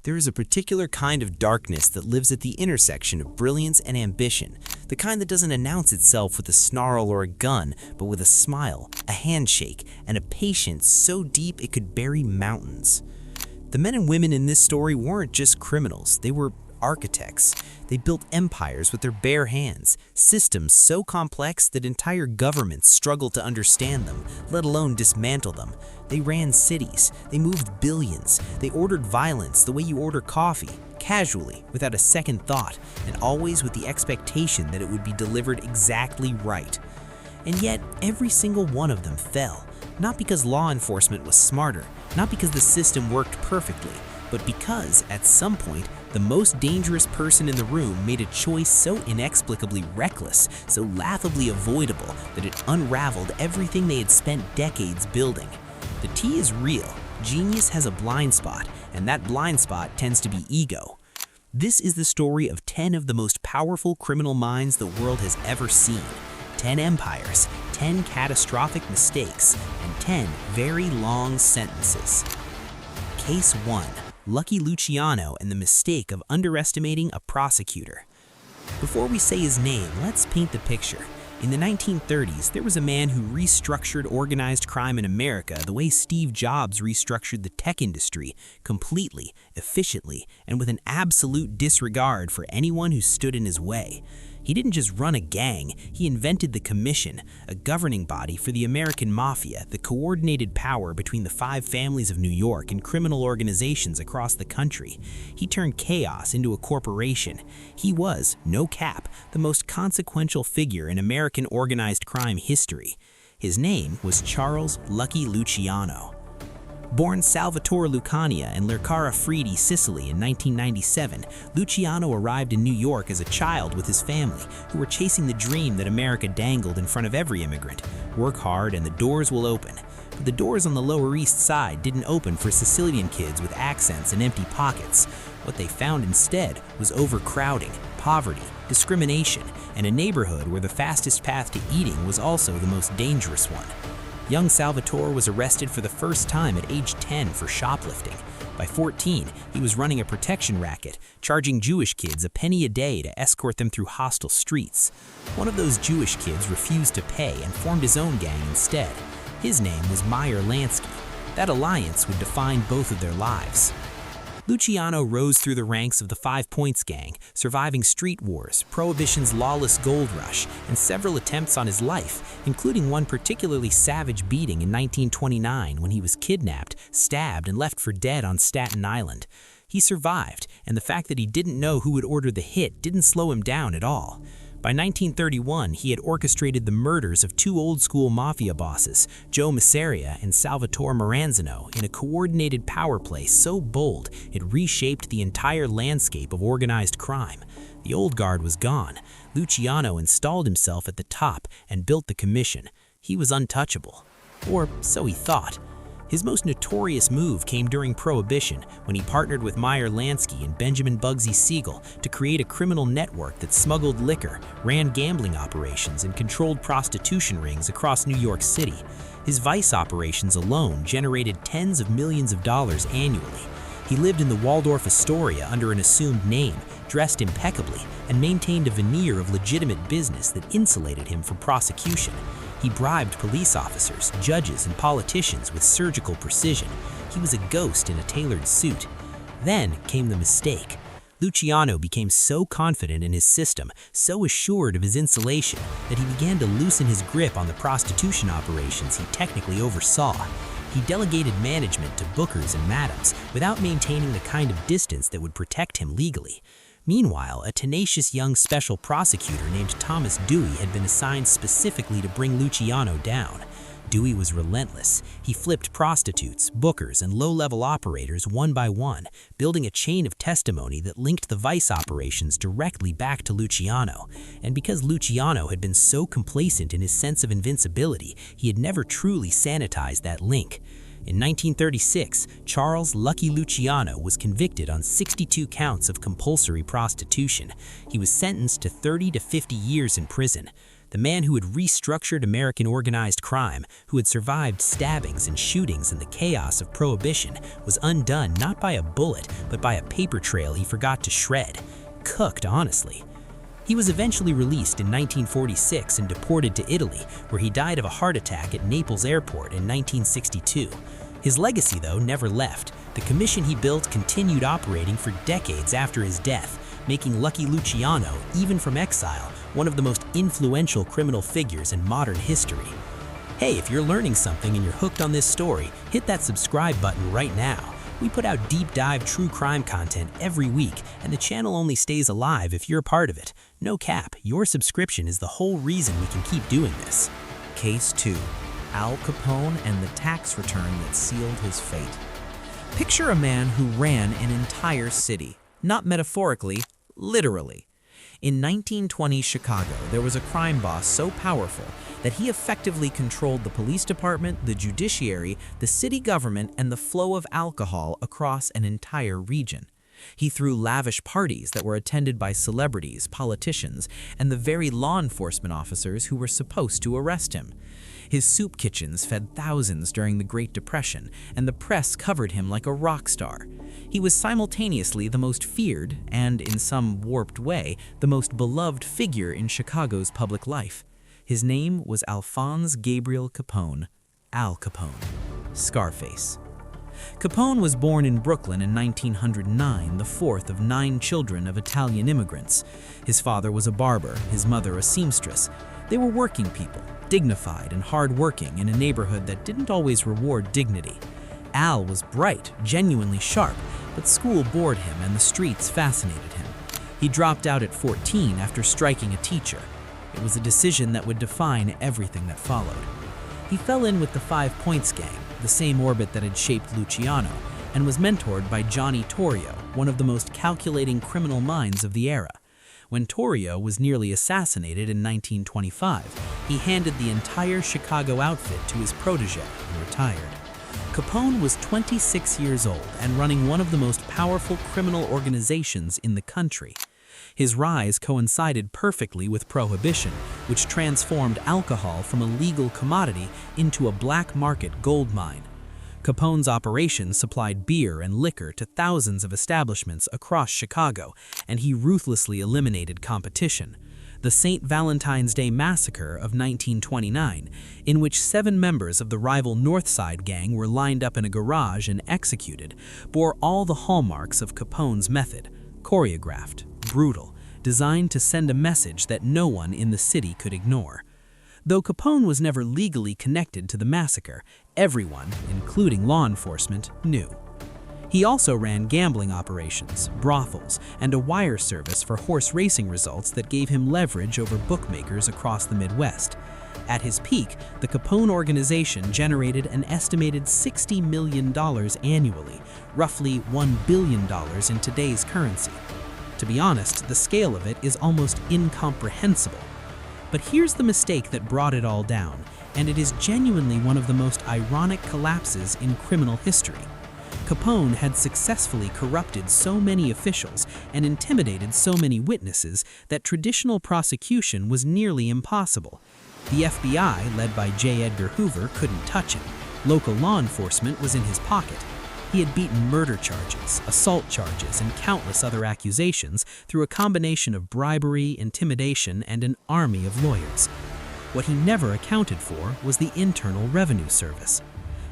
There is a particular kind of darkness that lives at the intersection of brilliance and ambition, the kind that doesn't announce itself with a snarl or a gun, but with a smile, a handshake, and a patience so deep it could bury mountains. The men and women in this story weren't just criminals, they were architects. They built empires with their bare hands, systems so complex that entire governments struggled to understand them, let alone dismantle them. They ran cities, they moved billions, they ordered violence the way you order coffee, casually, without a second thought, and always with the expectation that it would be delivered exactly right. And yet, every single one of them fell, not because law enforcement was smarter, not because the system worked perfectly, but because, at some point, the most dangerous person in the room made a choice so inexplicably reckless, so laughably avoidable, that it unraveled everything they had spent decades building. The T is real. Genius has a blind spot, and that blind spot tends to be ego. This is the story of 10 of the most powerful criminal minds the world has ever seen. 10 empires, 10 catastrophic mistakes, and 10 very long sentences. Case 1. Lucky Luciano and the mistake of underestimating a prosecutor. Before we say his name, let's paint the picture. In the 1930s, there was a man who restructured organized crime in America the way Steve Jobs restructured the tech industry, completely, efficiently, and with an absolute disregard for anyone who stood in his way. He didn't just run a gang, he invented the Commission, a governing body for the American Mafia that coordinated power between the 5 families of New York and criminal organizations across the country. He turned chaos into a corporation. He was, no cap, the most consequential figure in American organized crime history. His name was Charles Lucky Luciano. Born Salvatore Lucania in Lercara Friedi, Sicily in 1997, Luciano arrived in New York as a child with his family, who were chasing the dream that America dangled in front of every immigrant. Work hard and the doors will open. But the doors on the Lower East Side didn't open for Sicilian kids with accents and empty pockets. What they found instead was overcrowding, poverty, discrimination, and a neighborhood where the fastest path to eating was also the most dangerous one. Young Salvatore was arrested for the first time at age 10 for shoplifting. By 14, he was running a protection racket, charging Jewish kids a penny a day to escort them through hostile streets. One of those Jewish kids refused to pay and formed his own gang instead. His name was Meyer Lansky. That alliance would define both of their lives. Luciano rose through the ranks of the 5 Points Gang, surviving street wars, Prohibition's lawless gold rush, and several attempts on his life, including one particularly savage beating in 1929 when he was kidnapped, stabbed, and left for dead on Staten Island. He survived, and the fact that he didn't know who would order the hit didn't slow him down at all. By 1931, he had orchestrated the murders of 2 old-school mafia bosses, Joe Masseria and Salvatore Maranzano, in a coordinated power play so bold it reshaped the entire landscape of organized crime. The old guard was gone. Luciano installed himself at the top and built the Commission. He was untouchable. Or so he thought. His most notorious move came during Prohibition, when he partnered with Meyer Lansky and Benjamin Bugsy Siegel to create a criminal network that smuggled liquor, ran gambling operations, and controlled prostitution rings across New York City. His vice operations alone generated tens of millions of dollars annually. He lived in the Waldorf Astoria under an assumed name, dressed impeccably, and maintained a veneer of legitimate business that insulated him from prosecution. He bribed police officers, judges, and politicians with surgical precision. He was a ghost in a tailored suit. Then came the mistake. Luciano became so confident in his system, so assured of his insulation, that he began to loosen his grip on the prostitution operations he technically oversaw. He delegated management to bookers and madams without maintaining the kind of distance that would protect him legally. Meanwhile, a tenacious young special prosecutor named Thomas Dewey had been assigned specifically to bring Luciano down. Dewey was relentless. He flipped prostitutes, bookers, and low-level operators one by one, building a chain of testimony that linked the vice operations directly back to Luciano. And because Luciano had been so complacent in his sense of invincibility, he had never truly sanitized that link. In 1936, Charles Lucky Luciano was convicted on 62 counts of compulsory prostitution. He was sentenced to 30 to 50 years in prison. the man who had restructured American organized crime, who had survived stabbings and shootings in the chaos of Prohibition, was undone not by a bullet, but by a paper trail he forgot to shred. Cooked, honestly. He was eventually released in 1946 and deported to Italy, where he died of a heart attack at Naples Airport in 1962. His legacy, though, never left. The commission he built continued operating for decades after his death, making Lucky Luciano, even from exile, one of the most influential criminal figures in modern history. Hey, if you're learning something and you're hooked on this story, hit that subscribe button right now. We put out deep dive true crime content every week, and the channel only stays alive if you're a part of it. No cap, your subscription is the whole reason we can keep doing this. Case 2. Al Capone and the tax return that sealed his fate. Picture a man who ran an entire city, not metaphorically, literally. In 1920 Chicago, there was a crime boss so powerful that he effectively controlled the police department, the judiciary, the city government, and the flow of alcohol across an entire region. He threw lavish parties that were attended by celebrities, politicians, and the very law enforcement officers who were supposed to arrest him. His soup kitchens fed thousands during the Great Depression, and the press covered him like a rock star. He was simultaneously the most feared and, in some warped way, the most beloved figure in Chicago's public life. His name was Alphonse Gabriel Capone, Al Capone, Scarface. Capone was born in Brooklyn in 1909, the fourth of 9 children of Italian immigrants. His father was a barber, his mother a seamstress. They were working people, dignified and hard-working in a neighborhood that didn't always reward dignity. Al was bright, genuinely sharp, but school bored him and the streets fascinated him. He dropped out at 14 after striking a teacher. It was a decision that would define everything that followed. He fell in with the 5 Points gang, the same orbit that had shaped Luciano, and was mentored by Johnny Torrio, one of the most calculating criminal minds of the era. When Torrio was nearly assassinated in 1925, he handed the entire Chicago outfit to his protege and retired. Capone was 26 years old and running one of the most powerful criminal organizations in the country. His rise coincided perfectly with Prohibition, which transformed alcohol from a legal commodity into a black market gold mine. Capone's operation supplied beer and liquor to thousands of establishments across Chicago, and he ruthlessly eliminated competition. The St. Valentine's Day Massacre of 1929, in which 7 members of the rival North Side gang were lined up in a garage and executed, bore all the hallmarks of Capone's method: choreographed, brutal, designed to send a message that no one in the city could ignore. Though Capone was never legally connected to the massacre, everyone, including law enforcement, knew. He also ran gambling operations, brothels, and a wire service for horse racing results that gave him leverage over bookmakers across the Midwest. At his peak, the Capone organization generated an estimated $60 million annually, roughly $1 billion in today's currency. To be honest, the scale of it is almost incomprehensible. But here's the mistake that brought it all down, and it is genuinely one of the most ironic collapses in criminal history. Capone had successfully corrupted so many officials and intimidated so many witnesses that traditional prosecution was nearly impossible. The FBI, led by J. Edgar Hoover, couldn't touch him. Local law enforcement was in his pocket. He had beaten murder charges, assault charges, and countless other accusations through a combination of bribery, intimidation, and an army of lawyers. What he never accounted for was the Internal Revenue Service.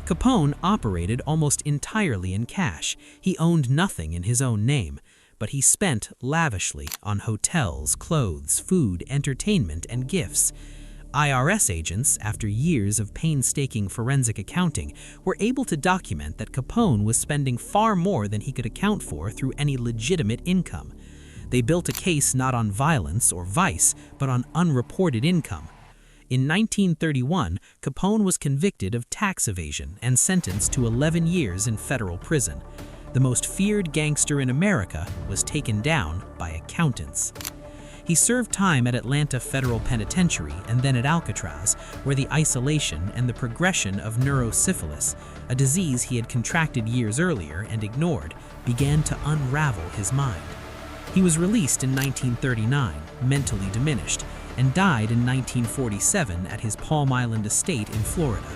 Capone operated almost entirely in cash. He owned nothing in his own name, but he spent lavishly on hotels, clothes, food, entertainment, and gifts. IRS agents, after years of painstaking forensic accounting, were able to document that Capone was spending far more than he could account for through any legitimate income. They built a case not on violence or vice, but on unreported income. In 1931, Capone was convicted of tax evasion and sentenced to 11 years in federal prison. The most feared gangster in America was taken down by accountants. He served time at Atlanta Federal Penitentiary and then at Alcatraz, where the isolation and the progression of neurosyphilis, a disease he had contracted years earlier and ignored, began to unravel his mind. He was released in 1939, mentally diminished, and died in 1947 at his Palm Island estate in Florida.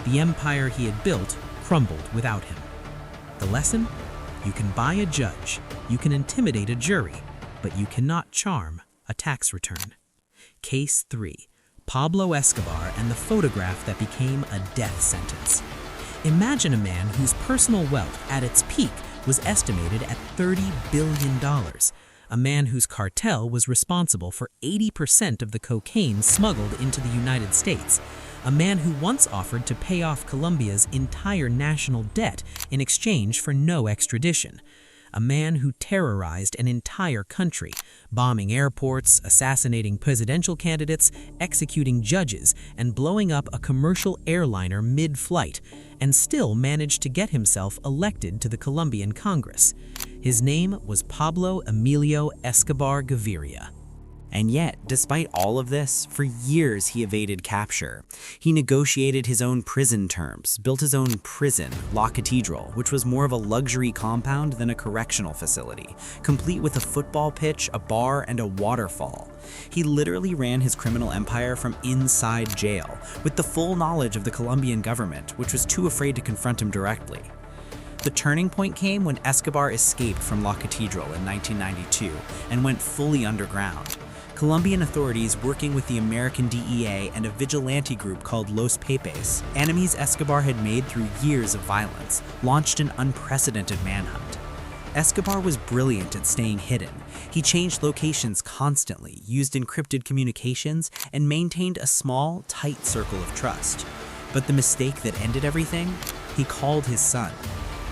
The empire he had built crumbled without him. The lesson? You can buy a judge, you can intimidate a jury, but you cannot charm a tax return. Case 3. Pablo Escobar and the photograph that became a death sentence. Imagine a man whose personal wealth at its peak was estimated at $30 billion. A man whose cartel was responsible for 80% of the cocaine smuggled into the United States. A man who once offered to pay off Colombia's entire national debt in exchange for no extradition. A man who terrorized an entire country, bombing airports, assassinating presidential candidates, executing judges, and blowing up a commercial airliner mid-flight, and still managed to get himself elected to the Colombian Congress. His name was Pablo Emilio Escobar Gaviria. And yet, despite all of this, for years he evaded capture. He negotiated his own prison terms, built his own prison, La Cathedral, which was more of a luxury compound than a correctional facility, complete with a football pitch, a bar, and a waterfall. He literally ran his criminal empire from inside jail, with the full knowledge of the Colombian government, which was too afraid to confront him directly. The turning point came when Escobar escaped from La Cathedral in 1992 and went fully underground. Colombian authorities, working with the American DEA and a vigilante group called Los Pepes, enemies Escobar had made through years of violence, launched an unprecedented manhunt. Escobar was brilliant at staying hidden. He changed locations constantly, used encrypted communications, and maintained a small, tight circle of trust. But the mistake that ended everything? He called his son.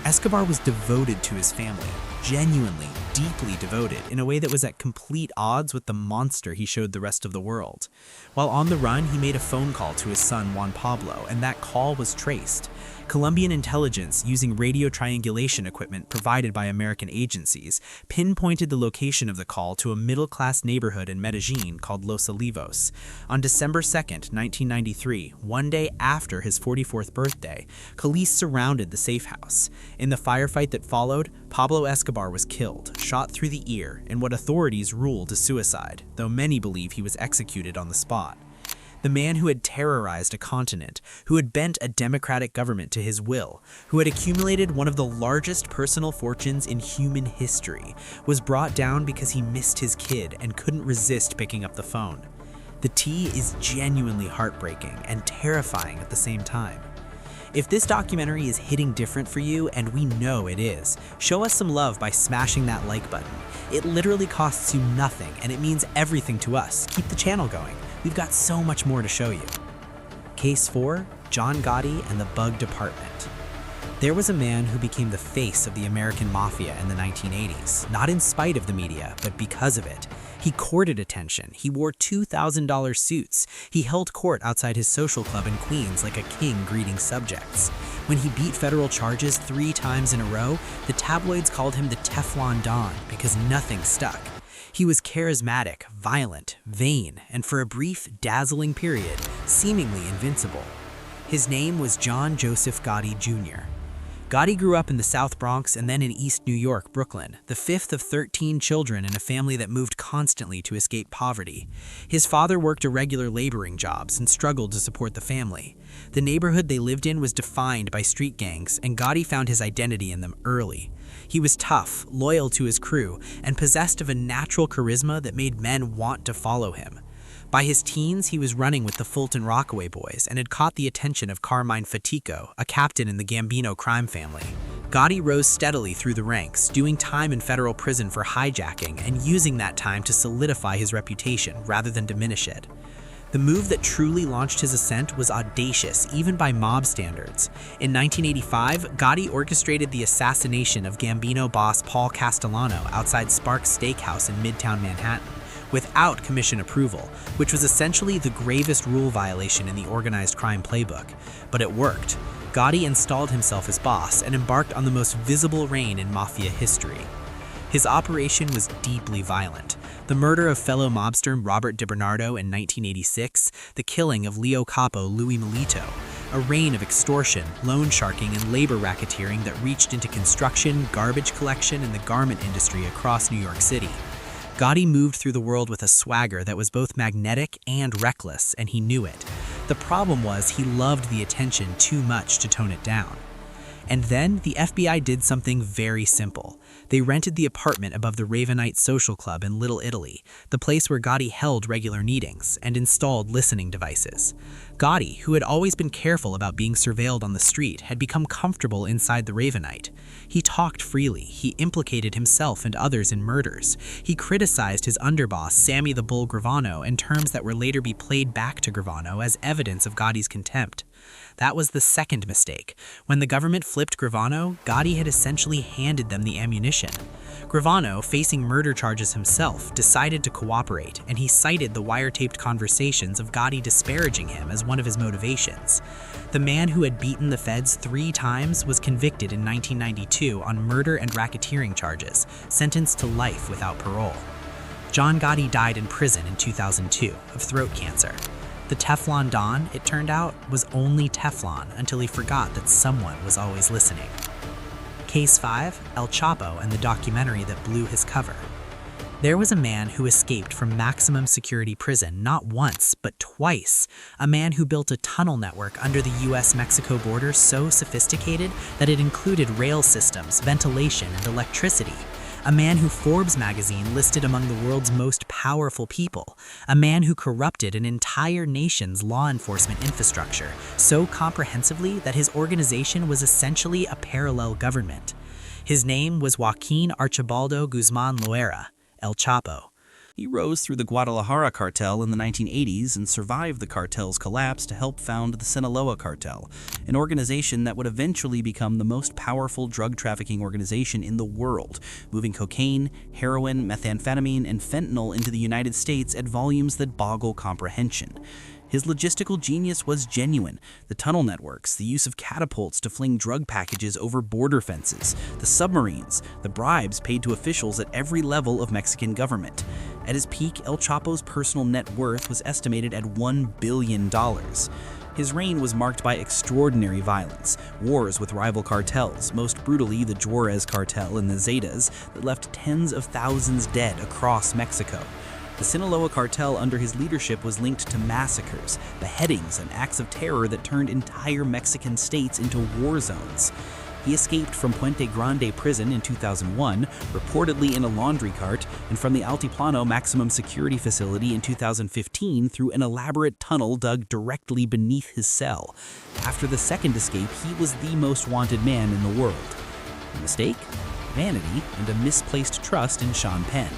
Escobar was devoted to his family, genuinely, deeply devoted, in a way that was at complete odds with the monster he showed the rest of the world. While on the run, he made a phone call to his son Juan Pablo, and that call was traced. Colombian intelligence, using radio triangulation equipment provided by American agencies, pinpointed the location of the call to a middle-class neighborhood in Medellin called Los Olivos. On December 2nd, 1993, one day after his 44th birthday, police surrounded the safe house. In the firefight that followed, Pablo Escobar was killed, shot through the ear, in what authorities ruled a suicide, though many believe he was executed on the spot. The man who had terrorized a continent, who had bent a democratic government to his will, who had accumulated one of the largest personal fortunes in human history, was brought down because he missed his kid and couldn't resist picking up the phone. The tea is genuinely heartbreaking and terrifying at the same time. If this documentary is hitting different for you, and we know it is, show us some love by smashing that like button. It literally costs you nothing, and it means everything to us. Keep the channel going. We've got so much more to show you. Case 4, John Gotti and the Bug Department. There was a man who became the face of the American Mafia in the 1980s, not in spite of the media, but because of it. He courted attention. He wore $2,000 suits. He held court outside his social club in Queens like a king greeting subjects. When he beat federal charges 3 times in a row, the tabloids called him the Teflon Don because nothing stuck. He was charismatic, violent, vain, and for a brief, dazzling period, seemingly invincible. His name was John Joseph Gotti Jr. Gotti grew up in the South Bronx and then in East New York, Brooklyn, the 5th of 13 children in a family that moved constantly to escape poverty. His father worked irregular laboring jobs and struggled to support the family. The neighborhood they lived in was defined by street gangs, and Gotti found his identity in them early. He was tough, loyal to his crew, and possessed of a natural charisma that made men want to follow him. By his teens, he was running with the Fulton Rockaway boys and had caught the attention of Carmine Fatico, a captain in the Gambino crime family. Gotti rose steadily through the ranks, doing time in federal prison for hijacking and using that time to solidify his reputation rather than diminish it. The move that truly launched his ascent was audacious, even by mob standards. In 1985, Gotti orchestrated the assassination of Gambino boss Paul Castellano outside Sparks Steakhouse in Midtown Manhattan, without commission approval, which was essentially the gravest rule violation in the organized crime playbook. But it worked. Gotti installed himself as boss and embarked on the most visible reign in Mafia history. His operation was deeply violent. The murder of fellow mobster Robert DiBernardo in 1986, the killing of Leo Capo Louis Milito, a reign of extortion, loan sharking, and labor racketeering that reached into construction, garbage collection, and the garment industry across New York City. Gotti moved through the world with a swagger that was both magnetic and reckless, and he knew it. The problem was he loved the attention too much to tone it down. And then the FBI did something very simple. They rented the apartment above the Ravenite Social Club in Little Italy, the place where Gotti held regular meetings, and installed listening devices. Gotti, who had always been careful about being surveilled on the street, had become comfortable inside the Ravenite. He talked freely, he implicated himself and others in murders. He criticized his underboss, Sammy the Bull Gravano, in terms that were later be played back to Gravano as evidence of Gotti's contempt. That was the second mistake. When the government flipped Gravano, Gotti had essentially handed them the ammunition. Gravano, facing murder charges himself, decided to cooperate, and he cited the wiretapped conversations of Gotti disparaging him as one of his motivations. The man who had beaten the feds 3 times was convicted in 1992 on murder and racketeering charges, sentenced to life without parole. John Gotti died in prison in 2002 of throat cancer. The Teflon Don, it turned out, was only Teflon until he forgot that someone was always listening. Case 5, El Chapo and the documentary that blew his cover. There was a man who escaped from maximum security prison not once, but twice. A man who built a tunnel network under the US-Mexico border so sophisticated that it included rail systems, ventilation, and electricity. A man who Forbes magazine listed among the world's most powerful people. A man who corrupted an entire nation's law enforcement infrastructure so comprehensively that his organization was essentially a parallel government. His name was Joaquin Archibaldo Guzman Loera, El Chapo. He rose through the Guadalajara cartel in the 1980s and survived the cartel's collapse to help found the Sinaloa cartel, an organization that would eventually become the most powerful drug trafficking organization in the world, moving cocaine, heroin, methamphetamine, and fentanyl into the United States at volumes that boggle comprehension. His logistical genius was genuine. The tunnel networks, the use of catapults to fling drug packages over border fences, the submarines, the bribes paid to officials at every level of Mexican government. At his peak, El Chapo's personal net worth was estimated at $1 billion. His reign was marked by extraordinary violence, wars with rival cartels, most brutally the Juarez cartel and the Zetas, that left tens of thousands dead across Mexico. The Sinaloa cartel under his leadership was linked to massacres, beheadings, and acts of terror that turned entire Mexican states into war zones. He escaped from Puente Grande prison in 2001, reportedly in a laundry cart, and from the Altiplano maximum security facility in 2015 through an elaborate tunnel dug directly beneath his cell. After the second escape, he was the most wanted man in the world. A mistake? Vanity and a misplaced trust in Sean Penn.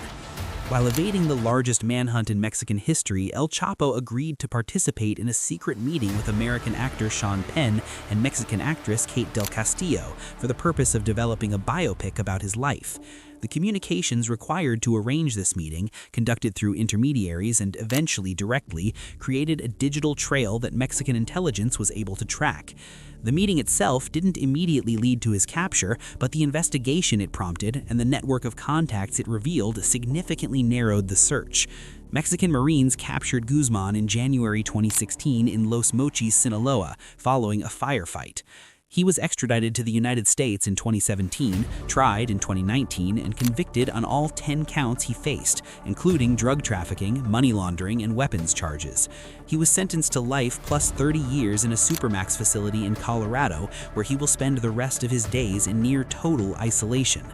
While evading the largest manhunt in Mexican history, El Chapo agreed to participate in a secret meeting with American actor Sean Penn and Mexican actress Kate Del Castillo for the purpose of developing a biopic about his life. The communications required to arrange this meeting, conducted through intermediaries and eventually directly, created a digital trail that Mexican intelligence was able to track. The meeting itself didn't immediately lead to his capture, but the investigation it prompted and the network of contacts it revealed significantly narrowed the search. Mexican Marines captured Guzman in January 2016 in Los Mochis, Sinaloa, following a firefight. He was extradited to the United States in 2017, tried in 2019, and convicted on all 10 counts he faced, including drug trafficking, money laundering, and weapons charges. He was sentenced to life plus 30 years in a supermax facility in Colorado, where he will spend the rest of his days in near total isolation.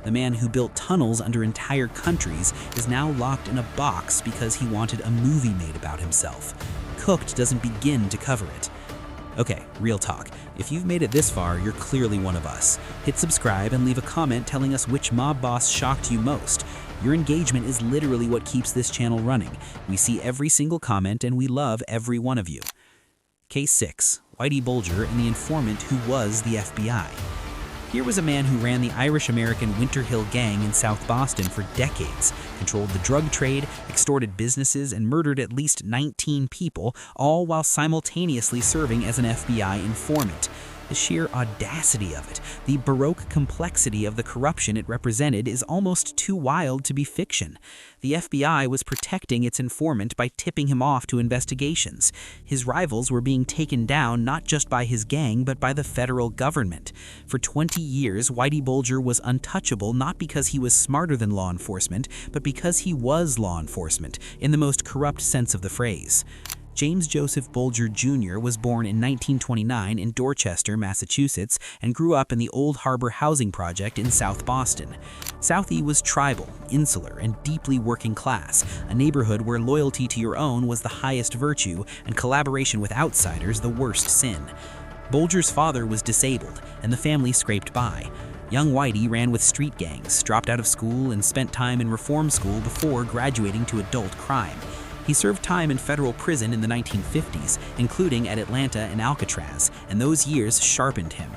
The man who built tunnels under entire countries is now locked in a box because he wanted a movie made about himself. Cooked doesn't begin to cover it. Okay, real talk. If you've made it this far, you're clearly one of us. Hit subscribe and leave a comment telling us which mob boss shocked you most. Your engagement is literally what keeps this channel running. We see every single comment and we love every one of you. Case 6, Whitey Bulger and the informant who was the FBI. Here was a man who ran the Irish-American Winter Hill Gang in South Boston for decades, controlled the drug trade, extorted businesses, and murdered at least 19 people, all while simultaneously serving as an FBI informant. The sheer audacity of it, the Baroque complexity of the corruption it represented is almost too wild to be fiction. The FBI was protecting its informant by tipping him off to investigations. His rivals were being taken down not just by his gang but by the federal government. For 20 years, Whitey Bulger was untouchable not because he was smarter than law enforcement, but because he was law enforcement, in the most corrupt sense of the phrase. James Joseph Bulger Jr. was born in 1929 in Dorchester, Massachusetts, and grew up in the Old Harbor Housing Project in South Boston. Southie was tribal, insular, and deeply working class, a neighborhood where loyalty to your own was the highest virtue and collaboration with outsiders the worst sin. Bulger's father was disabled, and the family scraped by. Young Whitey ran with street gangs, dropped out of school, and spent time in reform school before graduating to adult crime. He served time in federal prison in the 1950s, including at Atlanta and Alcatraz, and those years sharpened him.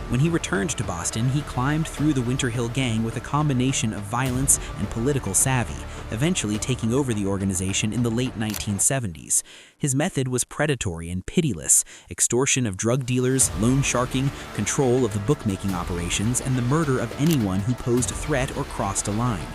When he returned to Boston, he climbed through the Winter Hill Gang with a combination of violence and political savvy, eventually taking over the organization in the late 1970s. His method was predatory and pitiless: extortion of drug dealers, loan sharking, control of the bookmaking operations, and the murder of anyone who posed a threat or crossed a line.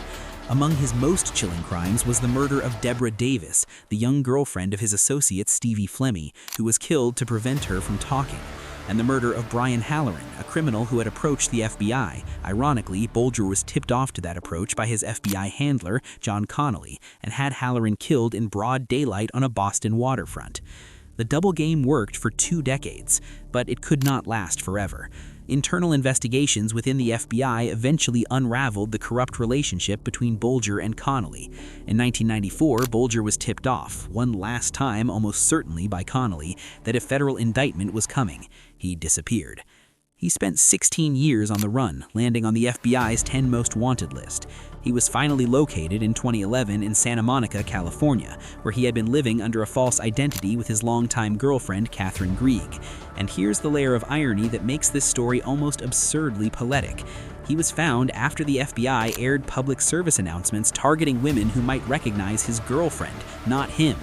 Among his most chilling crimes was the murder of Deborah Davis, the young girlfriend of his associate Stevie Flemmi, who was killed to prevent her from talking, and the murder of Brian Halloran, a criminal who had approached the FBI. Ironically, Bulger was tipped off to that approach by his FBI handler, John Connolly, and had Halloran killed in broad daylight on a Boston waterfront. The double game worked for 2 decades, but it could not last forever. Internal investigations within the FBI eventually unraveled the corrupt relationship between Bulger and Connolly. In 1994, Bulger was tipped off, one last time almost certainly by Connolly, that a federal indictment was coming. He disappeared. He spent 16 years on the run, landing on the FBI's 10 Most Wanted list. He was finally located in 2011 in Santa Monica, California, where he had been living under a false identity with his longtime girlfriend, Catherine Grieg. And here's the layer of irony that makes this story almost absurdly poetic. He was found after the FBI aired public service announcements targeting women who might recognize his girlfriend, not him.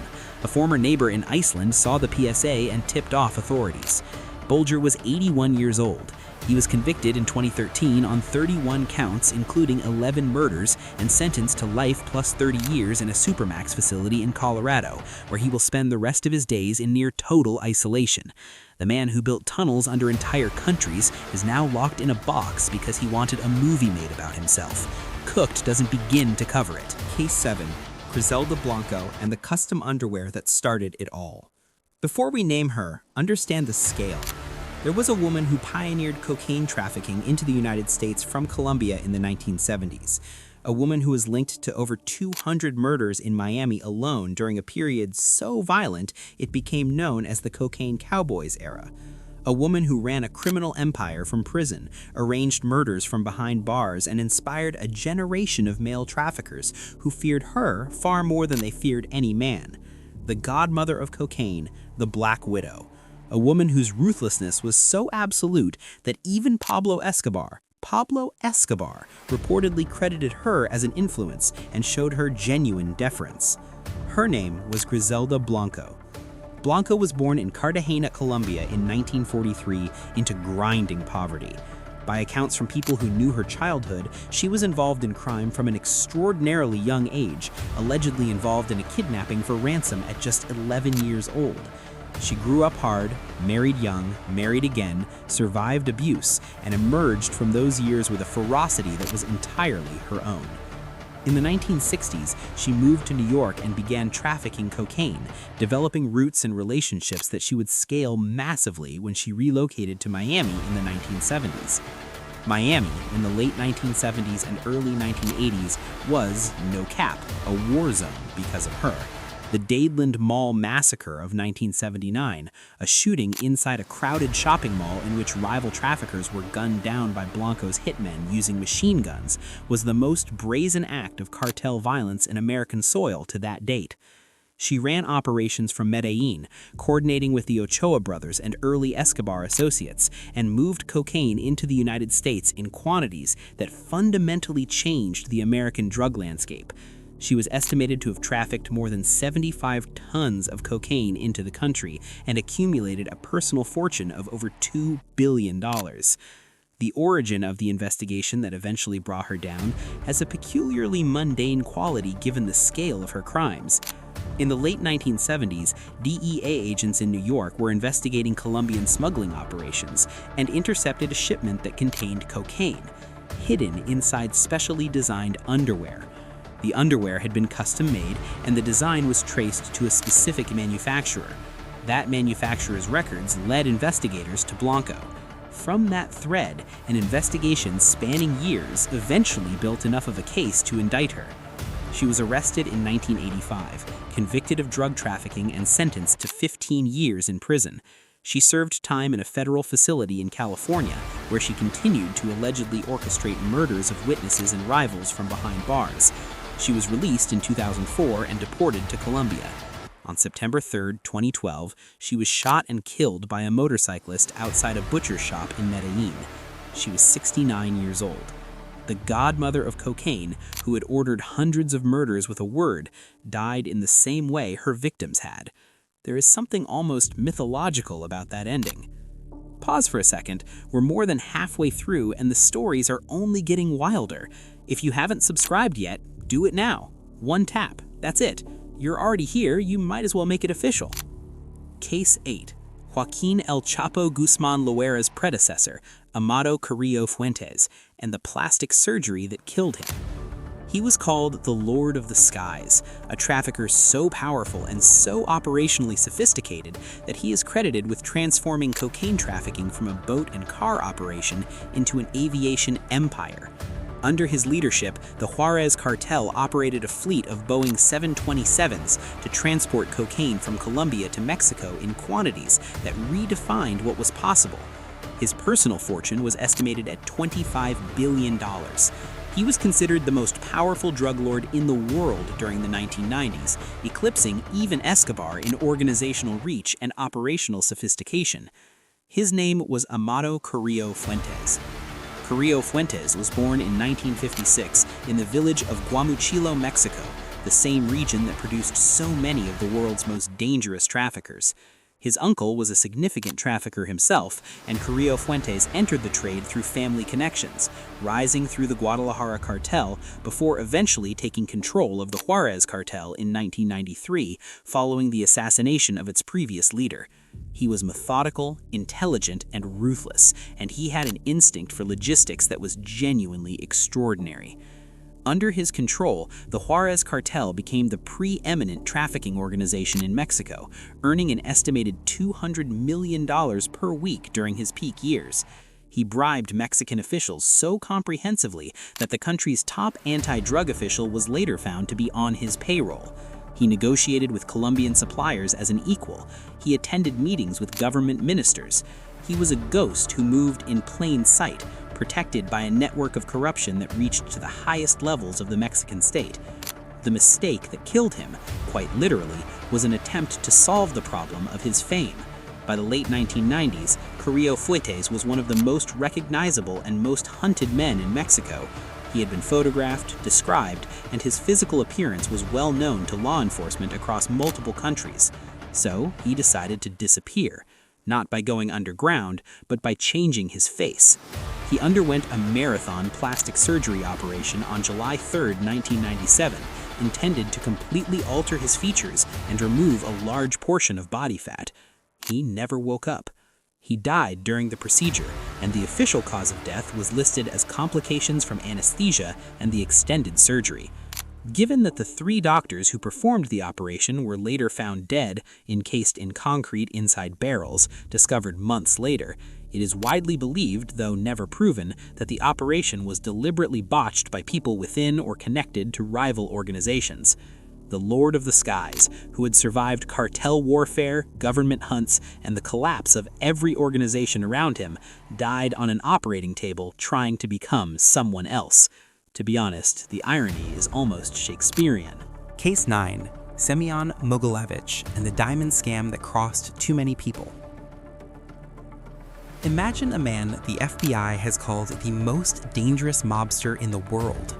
A former neighbor in Iceland saw the PSA and tipped off authorities. Bulger was 81 years old. He was convicted in 2013 on 31 counts, including 11 murders, and sentenced to life plus 30 years in a Supermax facility in Colorado, where he will spend the rest of his days in near total isolation. The man who built tunnels under entire countries is now locked in a box because he wanted a movie made about himself. Cooked doesn't begin to cover it. Case 7. Griselda Blanco and the custom underwear that started it all. Before we name her, understand the scale. There was a woman who pioneered cocaine trafficking into the United States from Colombia in the 1970s. A woman who was linked to over 200 murders in Miami alone during a period so violent it became known as the Cocaine Cowboys era. A woman who ran a criminal empire from prison, arranged murders from behind bars, and inspired a generation of male traffickers who feared her far more than they feared any man. The godmother of cocaine, the Black Widow. A woman whose ruthlessness was so absolute that even Pablo Escobar reportedly credited her as an influence and showed her genuine deference. Her name was Griselda Blanco. Blanco was born in Cartagena, Colombia in 1943 into grinding poverty. By accounts from people who knew her childhood, she was involved in crime from an extraordinarily young age, allegedly involved in a kidnapping for ransom at just 11 years old. She grew up hard, married young, married again, survived abuse, and emerged from those years with a ferocity that was entirely her own. In the 1960s, she moved to New York and began trafficking cocaine, developing roots and relationships that she would scale massively when she relocated to Miami in the 1970s. Miami, in the late 1970s and early 1980s, was, no cap, a war zone because of her. The Dadeland Mall Massacre of 1979, a shooting inside a crowded shopping mall in which rival traffickers were gunned down by Blanco's hitmen using machine guns, was the most brazen act of cartel violence in American soil to that date. She ran operations from Medellin, coordinating with the Ochoa brothers and early Escobar associates, and moved cocaine into the United States in quantities that fundamentally changed the American drug landscape. She was estimated to have trafficked more than 75 tons of cocaine into the country and accumulated a personal fortune of over $2 billion. The origin of the investigation that eventually brought her down has a peculiarly mundane quality given the scale of her crimes. In the late 1970s, DEA agents in New York were investigating Colombian smuggling operations and intercepted a shipment that contained cocaine, hidden inside specially designed underwear. The underwear had been custom-made, and the design was traced to a specific manufacturer. That manufacturer's records led investigators to Blanco. From that thread, an investigation spanning years eventually built enough of a case to indict her. She was arrested in 1985, convicted of drug trafficking and sentenced to 15 years in prison. She served time in a federal facility in California, where she continued to allegedly orchestrate murders of witnesses and rivals from behind bars. She was released in 2004 and deported to Colombia. On September 3, 2012, she was shot and killed by a motorcyclist outside a butcher shop in Medellin. She was 69 years old. The godmother of cocaine, who had ordered hundreds of murders with a word, died in the same way her victims had. There is something almost mythological about that ending. Pause for a second. We're more than halfway through and the stories are only getting wilder. If you haven't subscribed yet, do it now. One tap. That's it. You're already here, you might as well make it official. Case 8. Joaquin El Chapo Guzman Loera's predecessor, Amado Carrillo Fuentes, and the plastic surgery that killed him. He was called the Lord of the Skies, a trafficker so powerful and so operationally sophisticated that he is credited with transforming cocaine trafficking from a boat and car operation into an aviation empire. Under his leadership, the Juarez Cartel operated a fleet of Boeing 727s to transport cocaine from Colombia to Mexico in quantities that redefined what was possible. His personal fortune was estimated at $25 billion. He was considered the most powerful drug lord in the world during the 1990s, eclipsing even Escobar in organizational reach and operational sophistication. His name was Amado Carrillo Fuentes. Carrillo Fuentes was born in 1956 in the village of Guamuchilo, Mexico, the same region that produced so many of the world's most dangerous traffickers. His uncle was a significant trafficker himself, and Carrillo Fuentes entered the trade through family connections, rising through the Guadalajara cartel before eventually taking control of the Juarez cartel in 1993 following the assassination of its previous leader. He was methodical, intelligent, and ruthless, and he had an instinct for logistics that was genuinely extraordinary. Under his control, the Juarez cartel became the preeminent trafficking organization in Mexico, earning an estimated $200 million per week during his peak years. He bribed Mexican officials so comprehensively that the country's top anti-drug official was later found to be on his payroll. He negotiated with Colombian suppliers as an equal. He attended meetings with government ministers. He was a ghost who moved in plain sight, protected by a network of corruption that reached to the highest levels of the Mexican state. The mistake that killed him, quite literally, was an attempt to solve the problem of his fame. By the late 1990s, Carrillo Fuentes was one of the most recognizable and most hunted men in Mexico. He had been photographed, described, and his physical appearance was well known to law enforcement across multiple countries. So he decided to disappear, not by going underground, but by changing his face. He underwent a marathon plastic surgery operation on July 3, 1997, intended to completely alter his features and remove a large portion of body fat. He never woke up. He died during the procedure, and the official cause of death was listed as complications from anesthesia and the extended surgery. Given that the 3 doctors who performed the operation were later found dead, encased in concrete inside barrels, discovered months later, it is widely believed, though never proven, that the operation was deliberately botched by people within or connected to rival organizations. The Lord of the Skies, who had survived cartel warfare, government hunts, and the collapse of every organization around him, died on an operating table trying to become someone else. To be honest, the irony is almost Shakespearean. Case 9. Semion Mogilevich and the diamond scam that crossed too many people. Imagine a man the FBI has called the most dangerous mobster in the world.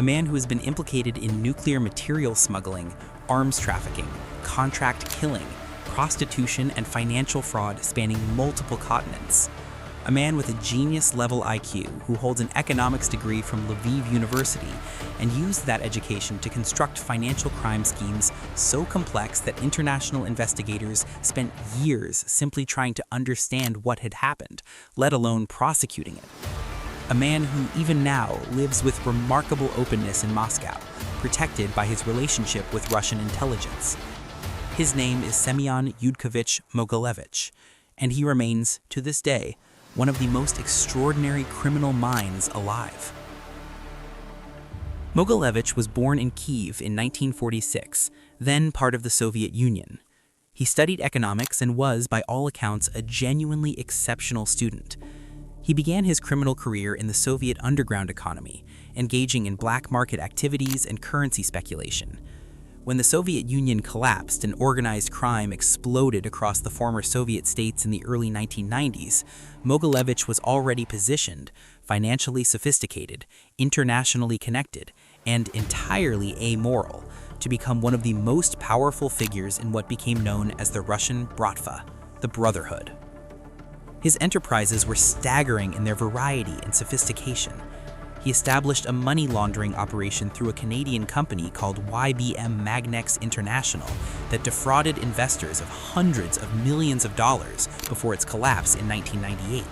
a man who has been implicated in nuclear material smuggling, arms trafficking, contract killing, prostitution, and financial fraud spanning multiple continents. A man with a genius-level IQ who holds an economics degree from Lviv University and used that education to construct financial crime schemes so complex that international investigators spent years simply trying to understand what had happened, let alone prosecuting it. A man who even now lives with remarkable openness in Moscow, protected by his relationship with Russian intelligence. His name is Semion Mogilevich, and he remains, to this day, one of the most extraordinary criminal minds alive. Mogilevich was born in Kiev in 1946, then part of the Soviet Union. He studied economics and was, by all accounts, a genuinely exceptional student. He began his criminal career in the Soviet underground economy, engaging in black market activities and currency speculation. When the Soviet Union collapsed and organized crime exploded across the former Soviet states in the early 1990s, Mogilevich was already positioned, financially sophisticated, internationally connected, and entirely amoral, to become one of the most powerful figures in what became known as the Russian Bratva, the Brotherhood. His enterprises were staggering in their variety and sophistication. He established a money laundering operation through a Canadian company called YBM Magnex International that defrauded investors of hundreds of millions of dollars before its collapse in 1998.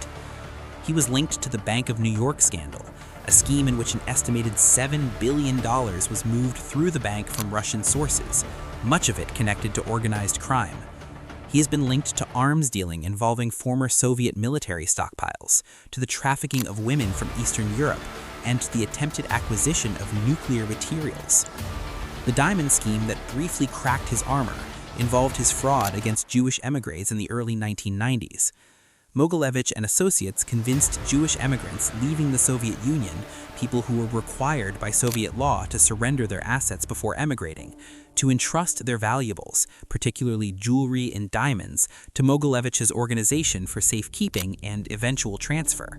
He was linked to the Bank of New York scandal, a scheme in which an estimated $7 billion was moved through the bank from Russian sources, much of it connected to organized crime. He has been linked to arms dealing involving former Soviet military stockpiles, to the trafficking of women from Eastern Europe, and to the attempted acquisition of nuclear materials. The diamond scheme that briefly cracked his armor involved his fraud against Jewish emigres in the early 1990s. Mogilevich and associates convinced Jewish emigrants leaving the Soviet Union, people who were required by Soviet law to surrender their assets before emigrating, to entrust their valuables, particularly jewelry and diamonds, to Mogilevich's organization for safekeeping and eventual transfer.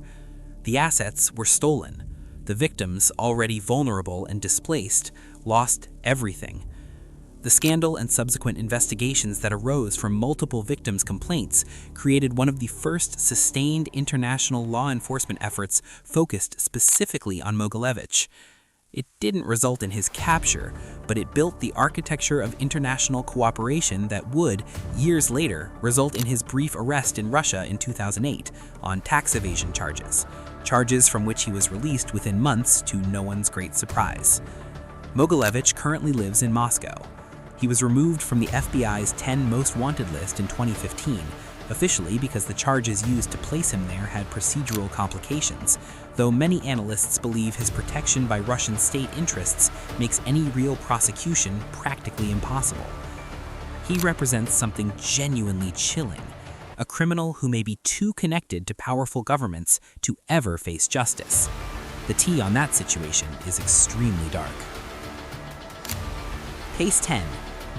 The assets were stolen. The victims, already vulnerable and displaced, lost everything. The scandal and subsequent investigations that arose from multiple victims' complaints created one of the first sustained international law enforcement efforts focused specifically on Mogilevich. It didn't result in his capture, but it built the architecture of international cooperation that would, years later, result in his brief arrest in Russia in 2008 on tax evasion charges from which he was released within months to no one's great surprise. Mogilevich currently lives in Moscow. He was removed from the FBI's 10 Most Wanted list in 2015, officially because the charges used to place him there had procedural complications, though many analysts believe his protection by Russian state interests makes any real prosecution practically impossible. He represents something genuinely chilling, a criminal who may be too connected to powerful governments to ever face justice. The tea on that situation is extremely dark. Case 10.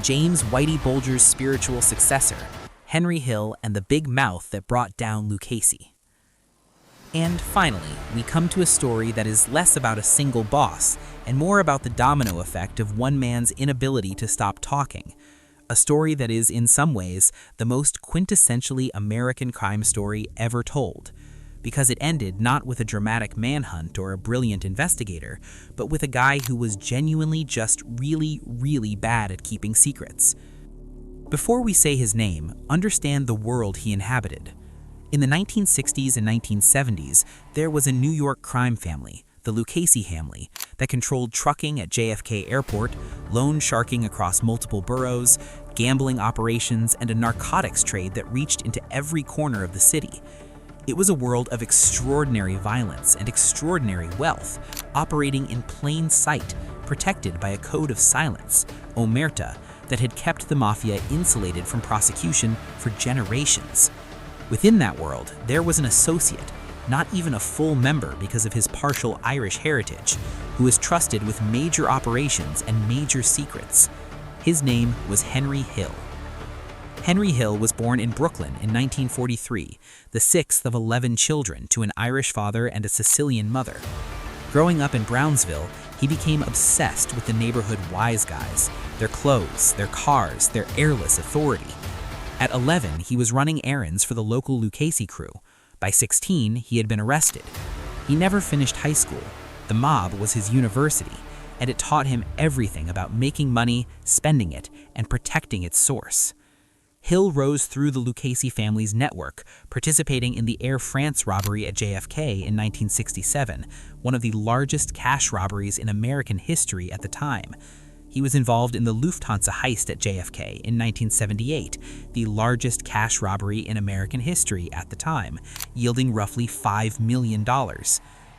James Whitey Bulger's spiritual successor, Henry Hill and the big mouth that brought down Lucchese. And finally, we come to a story that is less about a single boss and more about the domino effect of one man's inability to stop talking. A story that is, in some ways, the most quintessentially American crime story ever told, because it ended not with a dramatic manhunt or a brilliant investigator, but with a guy who was genuinely just really, really bad at keeping secrets. Before we say his name, understand the world he inhabited. In the 1960s and 1970s, there was a New York crime family, the Lucchese family, that controlled trucking at JFK Airport, loan sharking across multiple boroughs, gambling operations, and a narcotics trade that reached into every corner of the city. It was a world of extraordinary violence and extraordinary wealth, operating in plain sight, protected by a code of silence, Omerta, that had kept the Mafia insulated from prosecution for generations. Within that world, there was an associate, not even a full member because of his partial Irish heritage, who was trusted with major operations and major secrets. His name was Henry Hill. Henry Hill was born in Brooklyn in 1943, the sixth of 11 children to an Irish father and a Sicilian mother. Growing up in Brownsville, He became obsessed with the neighborhood wise guys, their clothes, their cars, their airless authority. At 11, he was running errands for the local Lucchese crew. By 16, he had been arrested. He never finished high school. The mob was his university, and it taught him everything about making money, spending it, and protecting its source. Hill rose through the Lucchese family's network, participating in the Air France robbery at JFK in 1967, one of the largest cash robberies in American history at the time. He was involved in the Lufthansa heist at JFK in 1978, the largest cash robbery in American history at the time, yielding roughly $5 million.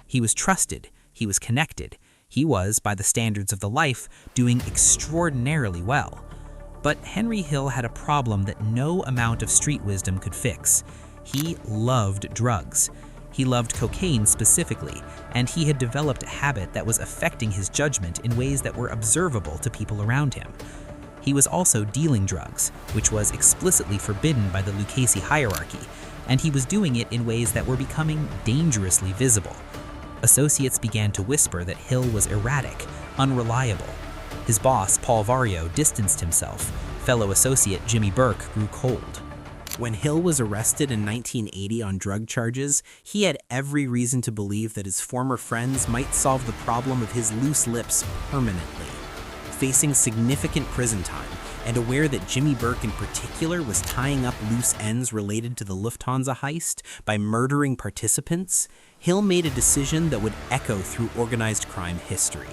He was trusted, he was connected, he was, by the standards of the life, doing extraordinarily well. But Henry Hill had a problem that no amount of street wisdom could fix. He loved drugs. He loved cocaine specifically, and he had developed a habit that was affecting his judgment in ways that were observable to people around him. He was also dealing drugs, which was explicitly forbidden by the Lucchese hierarchy, and he was doing it in ways that were becoming dangerously visible. Associates began to whisper that Hill was erratic, unreliable. His boss, Paul Vario, distanced himself. Fellow associate Jimmy Burke grew cold. When Hill was arrested in 1980 on drug charges, he had every reason to believe that his former friends might solve the problem of his loose lips permanently. Facing significant prison time, and aware that Jimmy Burke in particular was tying up loose ends related to the Lufthansa heist by murdering participants, Hill made a decision that would echo through organized crime history.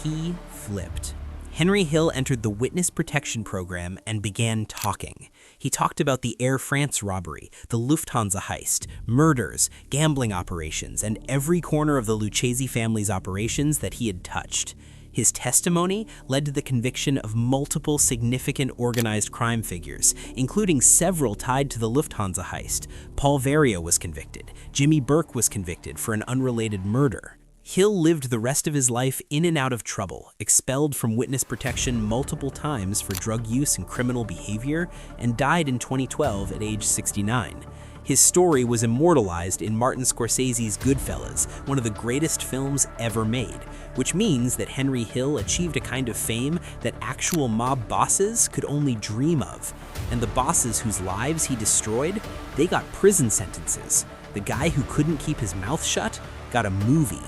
He flipped. Henry Hill entered the Witness Protection Program and began talking. He talked about the Air France robbery, the Lufthansa heist, murders, gambling operations, and every corner of the Lucchese family's operations that he had touched. His testimony led to the conviction of multiple significant organized crime figures, including several tied to the Lufthansa heist. Paul Vario was convicted. Jimmy Burke was convicted for an unrelated murder. Hill lived the rest of his life in and out of trouble, expelled from witness protection multiple times for drug use and criminal behavior, and died in 2012 at age 69. His story was immortalized in Martin Scorsese's Goodfellas, one of the greatest films ever made, which means that Henry Hill achieved a kind of fame that actual mob bosses could only dream of. And the bosses whose lives he destroyed, they got prison sentences. The guy who couldn't keep his mouth shut got a movie.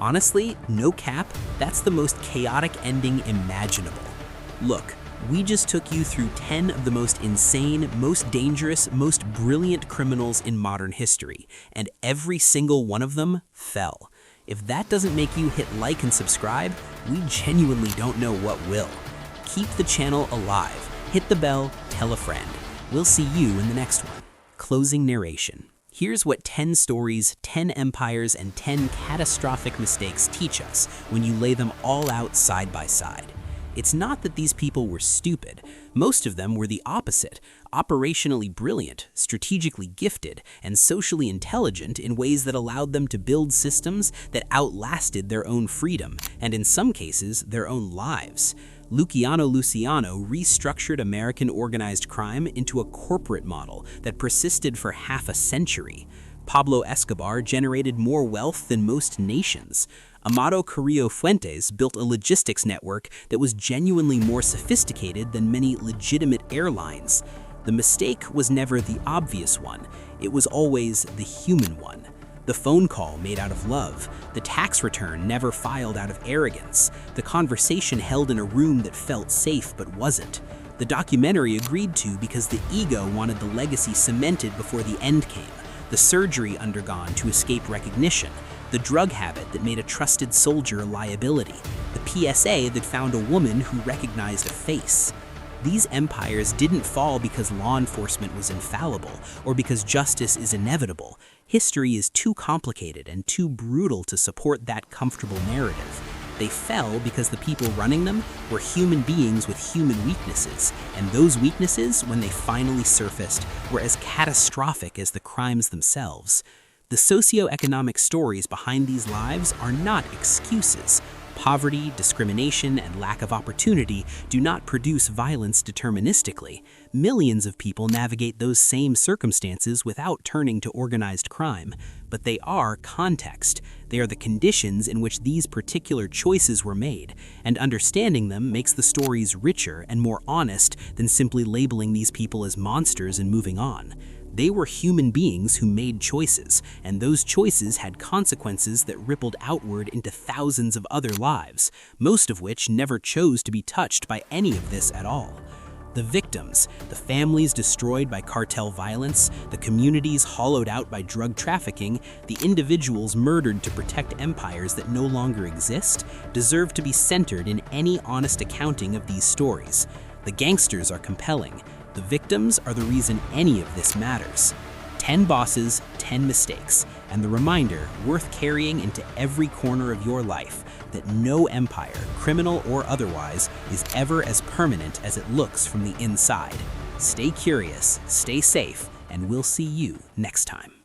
Honestly, no cap, that's the most chaotic ending imaginable. Look, we just took you through 10 of the most insane, most dangerous, most brilliant criminals in modern history, and every single one of them fell. If that doesn't make you hit like and subscribe, we genuinely don't know what will. Keep the channel alive, hit the bell, tell a friend. We'll see you in the next one. Closing narration. Here's what 10 stories, 10 empires, and 10 catastrophic mistakes teach us when you lay them all out side by side. It's not that these people were stupid. Most of them were the opposite, operationally brilliant, strategically gifted, and socially intelligent in ways that allowed them to build systems that outlasted their own freedom, and in some cases, their own lives. Luciano restructured American organized crime into a corporate model that persisted for half a century. Pablo Escobar generated more wealth than most nations. Amado Carrillo Fuentes built a logistics network that was genuinely more sophisticated than many legitimate airlines. The mistake was never the obvious one. It was always the human one. The phone call made out of love, the tax return never filed out of arrogance, the conversation held in a room that felt safe but wasn't, the documentary agreed to because the ego wanted the legacy cemented before the end came, the surgery undergone to escape recognition, the drug habit that made a trusted soldier a liability, the PSA that found a woman who recognized a face. These empires didn't fall because law enforcement was infallible or because justice is inevitable. History is too complicated and too brutal to support that comfortable narrative. They fell because the people running them were human beings with human weaknesses, and those weaknesses, when they finally surfaced, were as catastrophic as the crimes themselves. The socioeconomic stories behind these lives are not excuses. Poverty, discrimination, and lack of opportunity do not produce violence deterministically. Millions of people navigate those same circumstances without turning to organized crime. but they are context. They are the conditions in which these particular choices were made, and understanding them makes the stories richer and more honest than simply labeling these people as monsters and moving on. They were human beings who made choices, and those choices had consequences that rippled outward into thousands of other lives, most of which never chose to be touched by any of this at all. The victims, the families destroyed by cartel violence, the communities hollowed out by drug trafficking, the individuals murdered to protect empires that no longer exist, deserve to be centered in any honest accounting of these stories. The gangsters are compelling. The victims are the reason any of this matters. 10 bosses, 10 mistakes, and the reminder worth carrying into every corner of your life that no empire, criminal or otherwise, is ever as permanent as it looks from the inside. Stay curious, stay safe, and we'll see you next time.